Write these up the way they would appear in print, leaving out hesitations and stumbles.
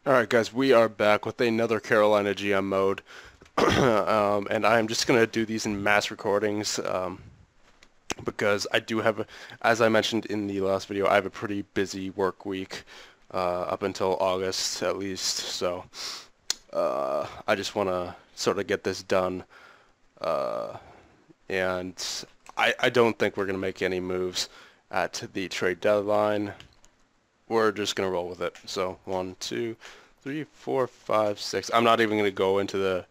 Alright guys, we are back with another Carolina GM mode. And I am just going to do these in mass recordings because I do have, as I mentioned in the last video, I have a pretty busy work week up until August at least. So I just want to sort of get this done. Uh, and I don't think we're going to make any moves at the trade deadline. We're just gonna roll with it. So 1, 2, 3, 4, 5, 6. I'm not even gonna go into the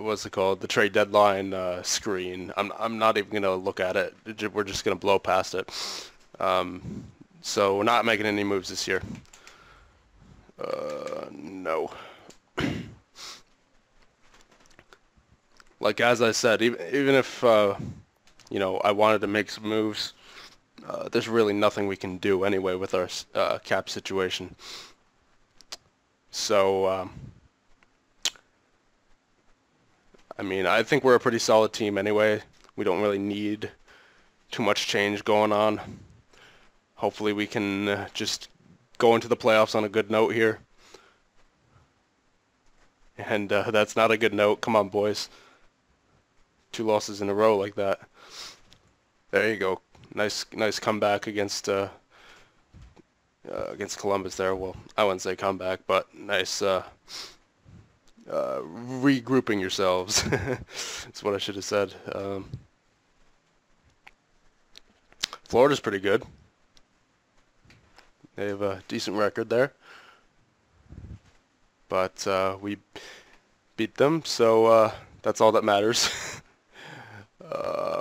what's it called? The trade deadline screen. I'm not even gonna look at it. We're just gonna blow past it. So we're not making any moves this year. No. Like as I said, even if I wanted to make some moves. There's really nothing we can do anyway with our cap situation. So, I mean, I think we're a pretty solid team anyway. We don't really need too much change going on. Hopefully we can just go into the playoffs on a good note here. And that's not a good note. Come on, boys. 2 losses in a row like that. There you go. Nice comeback against Columbus there. Well, I wouldn't say comeback, but nice regrouping yourselves. That's what I should have said. Florida's pretty good. They have a decent record there, but we beat them, so that's all that matters.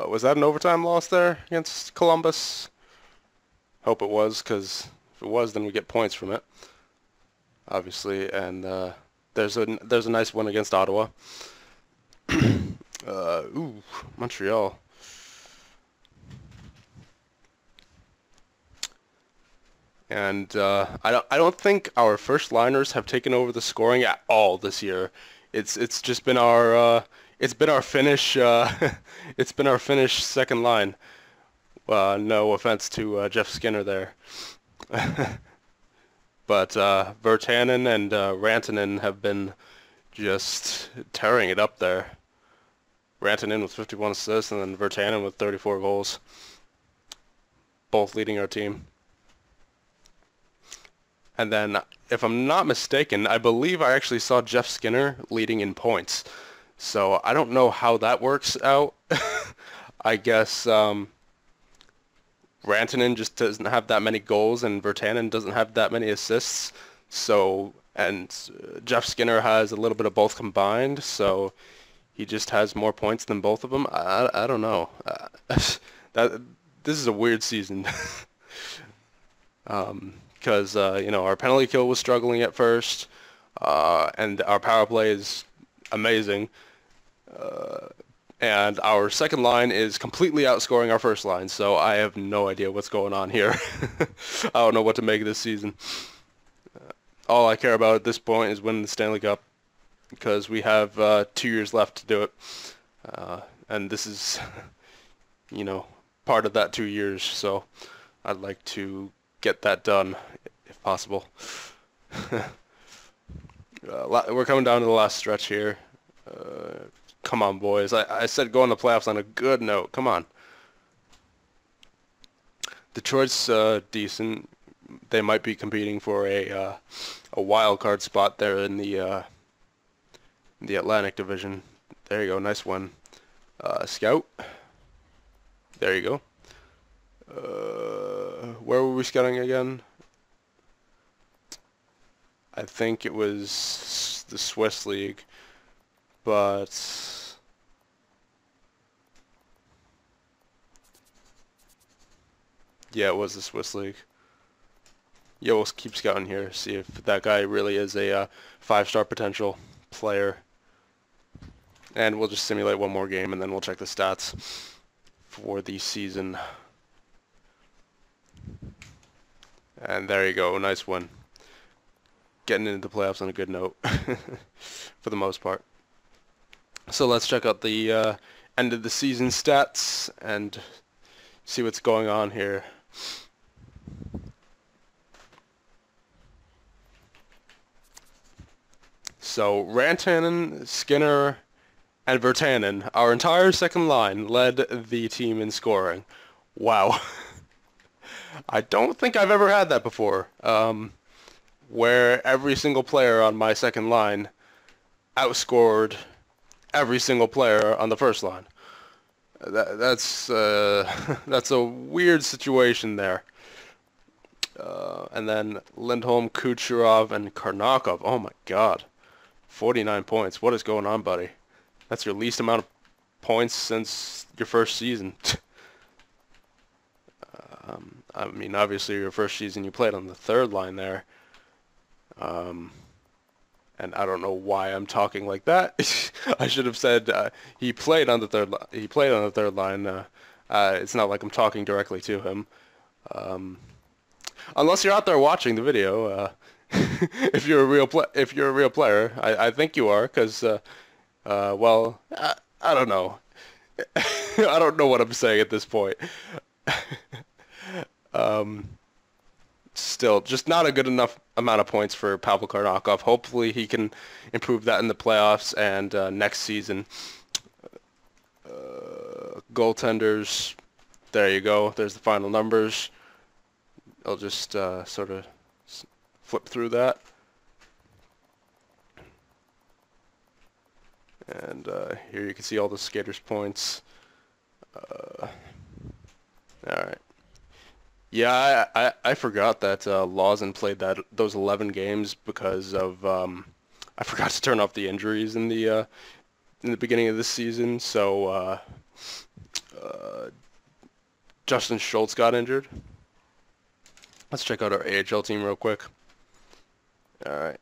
Was that an overtime loss there against Columbus? Hope it was, because if it was, then we get points from it, obviously. And there's a nice one against Ottawa. Ooh, Montreal. And I don't think our first liners have taken over the scoring at all this year. It's just been our finish. It's been our finish second line. No offense to Jeff Skinner there, but Virtanen and Rantanen have been just tearing it up there. Rantanen with 51 assists and then Virtanen with 34 goals, both leading our team. And then, if I'm not mistaken, I believe I actually saw Jeff Skinner leading in points. So I don't know how that works out. I guess Rantanen just doesn't have that many goals and Virtanen doesn't have that many assists. So, and Jeff Skinner has a little bit of both combined, so he just has more points than both of them. I don't know. That this is a weird season. Because our penalty kill was struggling at first, and our power play is amazing. And our second line is completely outscoring our first line, so I have no idea what's going on here. I don't know what to make of this season. All I care about at this point is winning the Stanley Cup, because we have 2 years left to do it. And this is, part of that 2 years, so I'd like to get that done, if possible. We're coming down to the last stretch here. Come on, boys. I said go in the playoffs on a good note. Come on. Detroit's decent. They might be competing for a wild card spot there in the Atlantic Division. There you go. Nice one. Scout. There you go. Where were we scouting again? I think it was the Swiss League, but yeah, it was the Swiss League. Yeah, we'll keep scouting here, see if that guy really is a 5-star potential player. And we'll just simulate one more game, and then we'll check the stats for the season. And there you go, nice one. Getting into the playoffs on a good note, for the most part. So let's check out the end of the season stats and see what's going on here. So Rantanen, Skinner, and Virtanen, our entire second line, led the team in scoring. Wow. I don't think I've ever had that before, where every single player on my second line outscored every single player on the first line. That's that's a weird situation there. And then Lindholm, Kucherov, and Karnakov. Oh my God, 49 points. What is going on, buddy? That's your least amount of points since your first season. I mean, obviously your first season you played on the third line there. And I don't know why I'm talking like that. I should have said he played on the third. He played on the third line. It's not like I'm talking directly to him. Unless you're out there watching the video, if you're a real player, I think you are, because well, I don't know. I don't know what I'm saying at this point. Still, just not a good enough amount of points for Pavel Karnakov. Hopefully he can improve that in the playoffs and next season. Goaltenders, there you go. There's the final numbers. I'll just sort of flip through that. And here you can see all the skaters' points. Alright. Yeah, I forgot that Lawson played those 11 games because of I forgot to turn off the injuries in the beginning of this season. So Justin Schultz got injured. Let's check out our AHL team real quick. All right,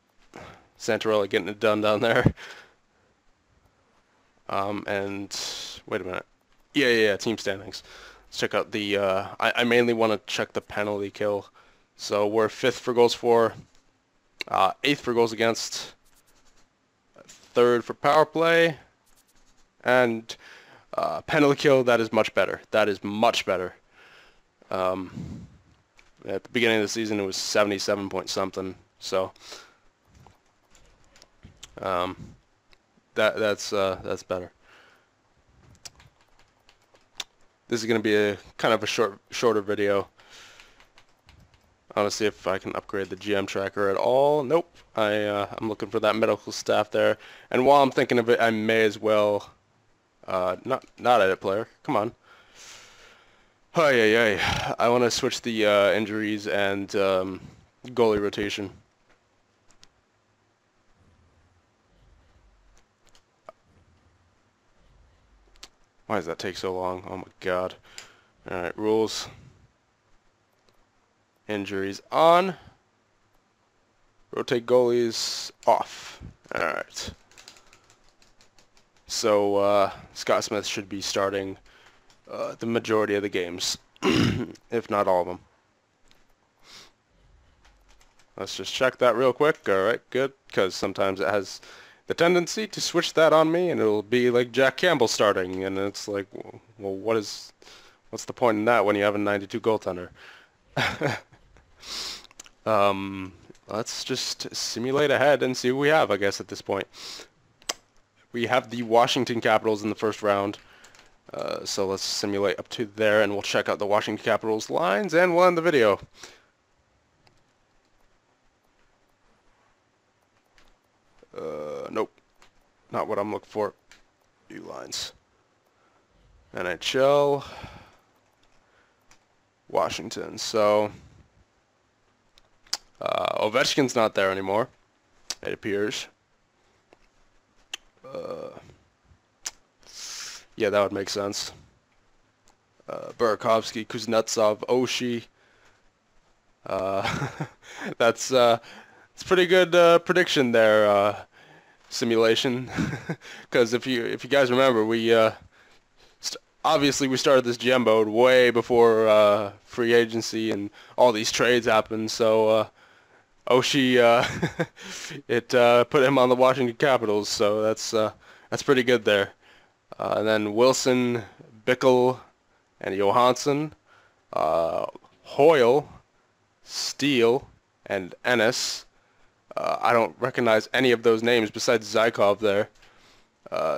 Santorelli getting it done down there. And wait a minute. Yeah, team standings. Let's check out the, I mainly want to check the penalty kill. So we're 5th for goals for, 8th for goals against, 3rd for power play, and penalty kill, that is much better. That is much better. At the beginning of the season it was 77 point something, so that's better. This is going to be a kind of a shorter video. I want to see if I can upgrade the GM tracker at all. Nope. I'm looking for that medical staff there. And while I'm thinking of it, I may as well not edit player. Come on. Oh yeah. I want to switch the injuries and goalie rotation. Why does that take so long? Oh my God. Alright, rules. Injuries on. Rotate goalies off. Alright. So, Scott Smith should be starting the majority of the games, if not all of them. Let's just check that real quick. Alright, good, because sometimes it has the tendency to switch that on me, and it'll be like Jack Campbell starting, and it's like, well, what's the point in that when you have a 92 goaltender? Let's just simulate ahead and see who we have, I guess, at this point. We have the Washington Capitals in the first round, so let's simulate up to there, and we'll check out the Washington Capitals lines, and we'll end the video. Nope. Not what I'm looking for. View lines. NHL. Washington. So, Ovechkin's not there anymore, it appears. Yeah, that would make sense. Burakovsky, Kuznetsov, Oshie. That's pretty good prediction there, simulation. Because if you guys remember, we obviously we started this GM mode way before free agency and all these trades happened. So Oshie, it put him on the Washington Capitals. So that's pretty good there. And then Wilson, Bickle, and Johansson, Hoyle, Steele, and Ennis. I don't recognize any of those names besides Zykov there.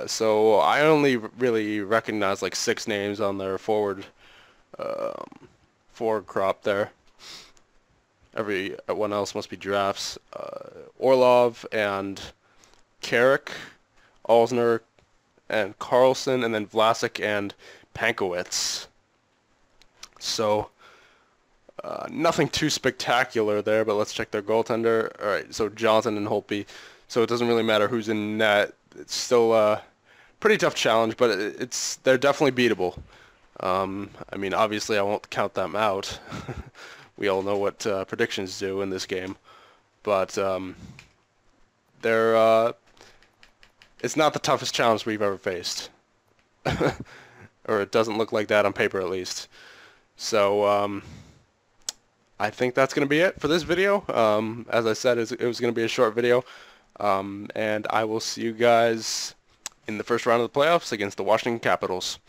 So I only really recognize like 6 names on their forward crop there. Everyone else must be drafts. Orlov and Carrick, Alsner and Carlson, and then Vlasic and Pankowitz. So nothing too spectacular there, but let's check their goaltender. All right, so Johnson and Holtby. So it doesn't really matter who's in net. It's still a pretty tough challenge, but they're definitely beatable. I mean, obviously I won't count them out. We all know what predictions do in this game, but it's not the toughest challenge we've ever faced, or it doesn't look like that on paper at least. So I think that's going to be it for this video. As I said, it was going to be a short video, and I will see you guys in the first round of the playoffs against the Washington Capitals.